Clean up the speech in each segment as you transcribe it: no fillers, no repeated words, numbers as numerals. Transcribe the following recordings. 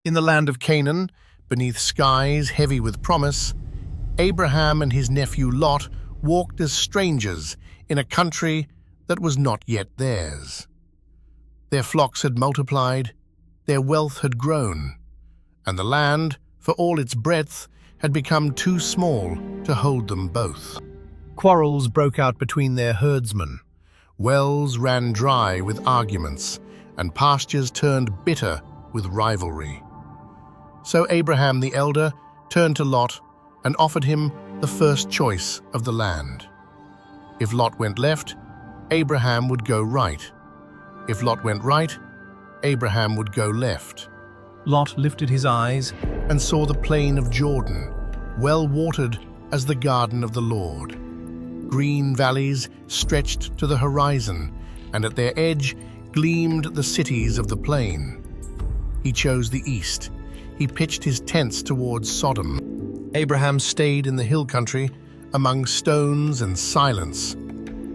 In the land of Canaan, beneath skies heavy with promise, Abraham and his nephew Lot walked as strangers in a country that was not yet theirs. Their flocks had multiplied, their wealth had grown, and the land, for all its breadth, had become too small to hold them both. Quarrels broke out between their herdsmen. Wells ran dry with arguments, and pastures turned bitter with rivalry. So Abraham the elder turned to Lot and offered him the first choice of the land. If Lot went left, Abraham would go right. If Lot went right, Abraham would go left. Lot lifted his eyes and saw the plain of Jordan, well watered as the garden of the Lord. Green valleys stretched to the horizon, and at their edge gleamed the cities of the plain. He chose the east. He pitched his tents towards Sodom. Abraham stayed in the hill country among stones and silence,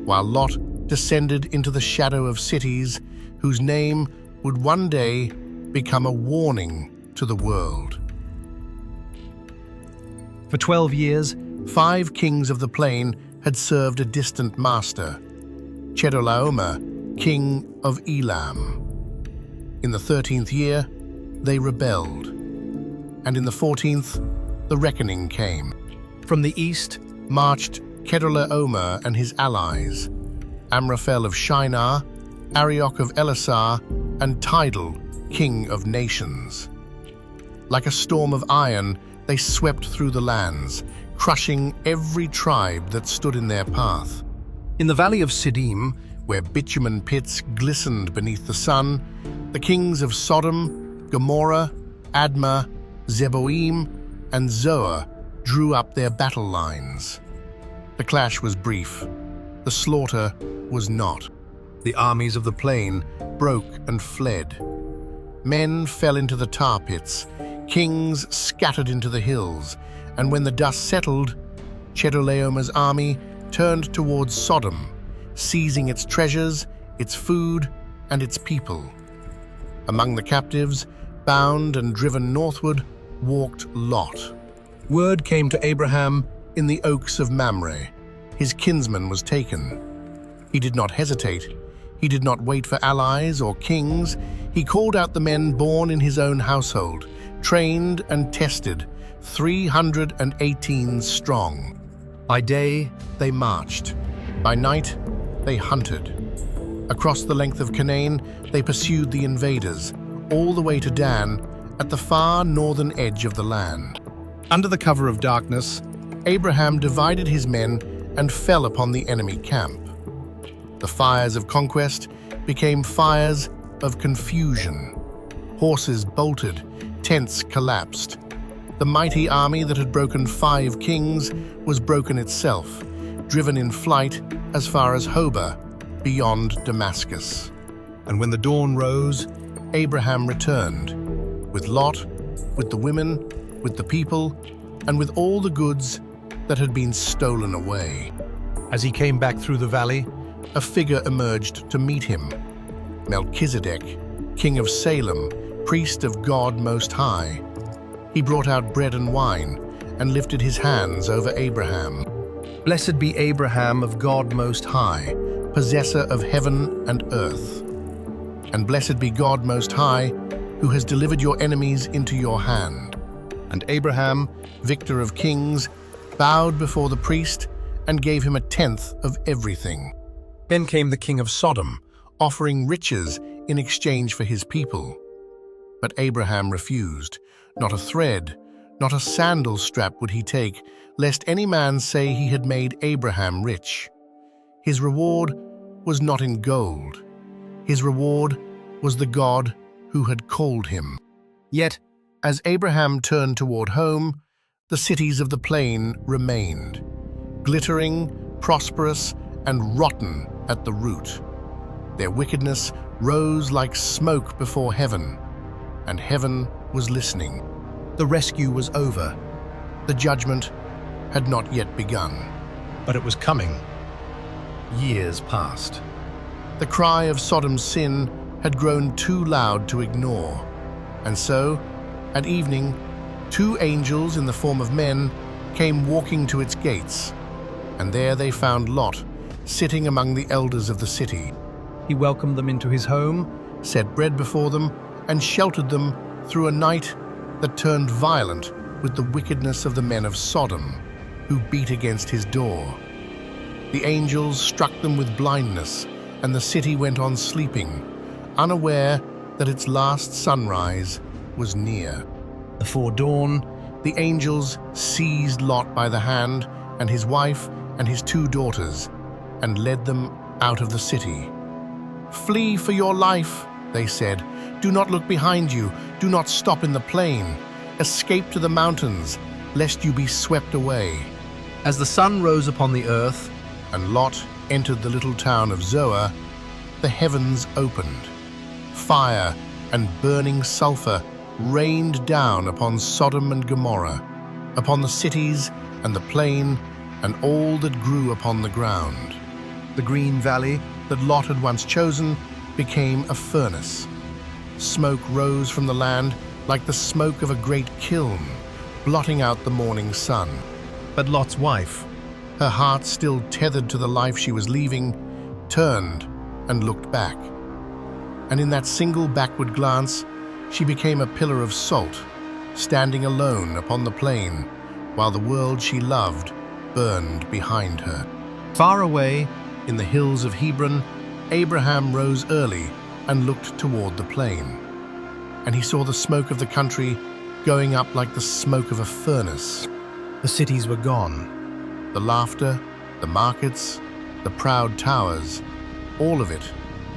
while Lot descended into the shadow of cities whose name would one day become a warning to the world. For 12 years, 5 kings of the plain had served a distant master, Chedorlaomer, king of Elam. In the 13th year, they rebelled, and in the 14th, the reckoning came. From the east marched Chedorlaomer and his allies, Amraphel of Shinar, Arioch of Elasar, and Tidal, king of nations. Like a storm of iron, they swept through the lands, crushing every tribe that stood in their path. In the valley of Siddim, where bitumen pits glistened beneath the sun, the kings of Sodom, Gomorrah, Admah, Zeboim, and Zoar drew up their battle lines. The clash was brief. The slaughter was not. The armies of the plain broke and fled. Men fell into the tar pits, kings scattered into the hills, and when the dust settled, Chedorlaomer's army turned towards Sodom, seizing its treasures, its food, and its people. Among the captives, bound and driven northward, walked Lot. Word came to Abraham in the oaks of Mamre. His kinsman was taken. He did not hesitate. He did not wait for allies or kings. He called out the men born in his own household, trained and tested, 318 strong. By day, they marched. By night, they hunted. Across the length of Canaan, they pursued the invaders, all the way to Dan, at the far northern edge of the land. Under the cover of darkness, Abraham divided his men and fell upon the enemy camp. The fires of conquest became fires of confusion. Horses bolted, tents collapsed. The mighty army that had broken 5 kings was broken itself, driven in flight as far as Hobah, beyond Damascus. And when the dawn rose, Abraham returned, with Lot, with the women, with the people, and with all the goods that had been stolen away. As he came back through the valley, a figure emerged to meet him, Melchizedek, king of Salem, priest of God Most High. He brought out bread and wine and lifted his hands over Abraham. Blessed be Abraham of God Most High, possessor of heaven and earth. And blessed be God Most High, who has delivered your enemies into your hand. And Abraham, victor of kings, bowed before the priest and gave him 1/10 of everything. Then came the king of Sodom, offering riches in exchange for his people. But Abraham refused. Not a thread, not a sandal strap would he take, lest any man say he had made Abraham rich. His reward was not in gold. His reward was the God who had called him. Yet, as Abraham turned toward home, the cities of the plain remained, glittering, prosperous, and rotten at the root. Their wickedness rose like smoke before heaven, and heaven was listening. The rescue was over. The judgment had not yet begun. But it was coming. Years passed. The cry of Sodom's sin had grown too loud to ignore, and so At evening, 2 angels in the form of men came walking to its gates, and there they found Lot sitting among the elders of the city. He welcomed them into his home, Set bread before them, and sheltered them through a night that turned violent with the wickedness of the men of Sodom, who beat against his door. The angels struck them with blindness, and the city went on sleeping, unaware that its last sunrise was near. before dawn. The angels seized Lot by the hand, and his wife and his 2 daughters, and led them out of the city. "Flee for your life," they said. "Do not look behind you. Do not stop in the plain. Escape to the mountains, lest you be swept away." As the sun rose upon the earth, And Lot entered the little town of Zoar, the heavens opened. Fire and burning sulfur rained down upon Sodom and Gomorrah, upon the cities and the plain, and all that grew upon the ground. The green valley that Lot had once chosen became a furnace. Smoke rose from the land like the smoke of a great kiln, blotting out the morning sun. But Lot's wife, her heart still tethered to the life she was leaving, turned and looked back. And in that single backward glance, she became a pillar of salt, standing alone upon the plain, while the world she loved burned behind her. Far away, in the hills of Hebron, Abraham rose early and looked toward the plain. And he saw the smoke of the country going up like the smoke of a furnace. The cities were gone. The laughter, the markets, the proud towers, all of it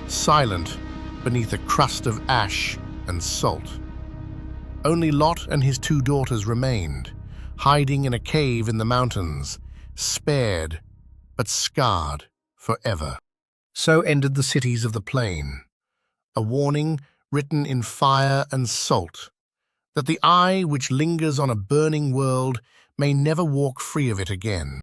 silent beneath a crust of ash and salt. Only Lot and his 2 daughters remained, hiding in a cave in the mountains, spared but scarred forever. So ended the cities of the plain, a warning written in fire and salt, that the eye which lingers on a burning world may never walk free of it again.